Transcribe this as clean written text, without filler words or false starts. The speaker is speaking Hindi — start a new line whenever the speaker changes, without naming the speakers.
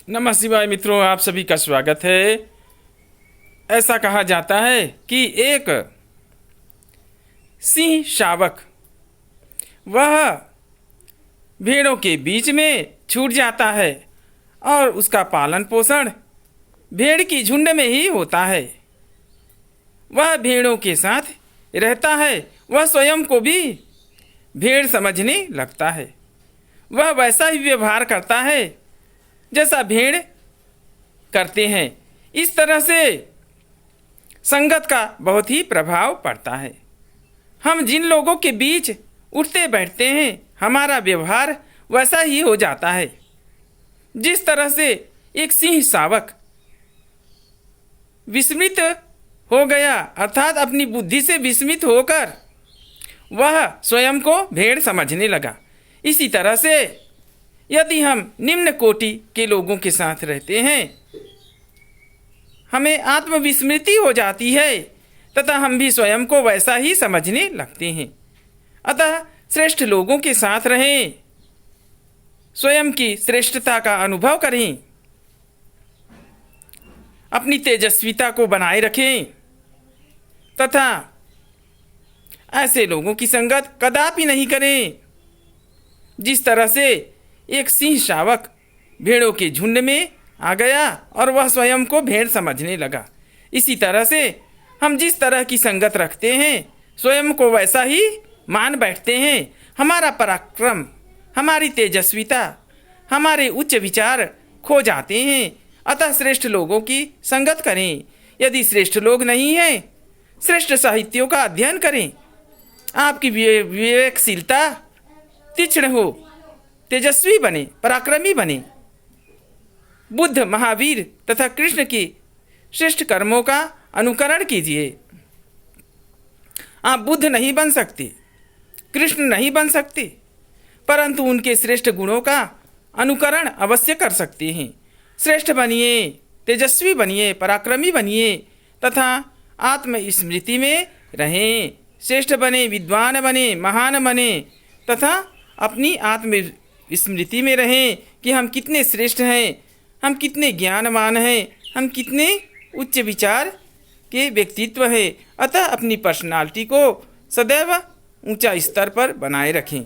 नमः शिवाय मित्रों, आप सभी का स्वागत है। ऐसा कहा जाता है कि एक सिंह शावक वह भेड़ों के बीच में छूट जाता है और उसका पालन पोषण भेड़ की झुंड में ही होता है। वह भेड़ों के साथ रहता है, वह स्वयं को भी भेड़ समझने लगता है। वह वैसा ही व्यवहार करता है जैसा भेड़ करते हैं। इस तरह से संगत का बहुत ही प्रभाव पड़ता है। हम जिन लोगों के बीच उठते बैठते हैं, हमारा व्यवहार वैसा ही हो जाता है। जिस तरह से एक सिंह शावक विस्मित हो गया, अर्थात अपनी बुद्धि से विस्मित होकर वह स्वयं को भेड़ समझने लगा, इसी तरह से यदि हम निम्न कोटि के लोगों के साथ रहते हैं, हमें आत्मविस्मृति हो जाती है तथा हम भी स्वयं को वैसा ही समझने लगते हैं। अतः श्रेष्ठ लोगों के साथ रहें, स्वयं की श्रेष्ठता का अनुभव करें, अपनी तेजस्विता को बनाए रखें तथा ऐसे लोगों की संगत कदापि नहीं करें। जिस तरह से एक सिंह शावक भेड़ों के झुंड में आ गया और वह स्वयं को भेड़ समझने लगा, इसी तरह से हम जिस तरह की संगत रखते हैं, स्वयं को वैसा ही मान बैठते हैं। हमारा पराक्रम, हमारी तेजस्विता, हमारे उच्च विचार खो जाते हैं। अतः श्रेष्ठ लोगों की संगत करें। यदि श्रेष्ठ लोग नहीं हैं, श्रेष्ठ साहित्यों का अध्ययन करें। आपकी विवेकशीलता तीक्ष्ण हो, तेजस्वी बने, पराक्रमी बने। बुद्ध, महावीर तथा कृष्ण की श्रेष्ठ कर्मों का अनुकरण कीजिए। आप बुद्ध नहीं बन सकते, कृष्ण नहीं बन सकते, परंतु उनके श्रेष्ठ गुणों का अनुकरण अवश्य कर सकते हैं। श्रेष्ठ बनिए, तेजस्वी बनिए, पराक्रमी बनिए तथा आत्मस्मृति में रहें। श्रेष्ठ बने, विद्वान बने, महान बने तथा अपनी आत्मस्मृति में रहें कि हम कितने श्रेष्ठ हैं, हम कितने ज्ञानवान हैं, हम कितने उच्च विचार के व्यक्तित्व हैं। अतः अपनी पर्सनालिटी को सदैव ऊंचा स्तर पर बनाए रखें।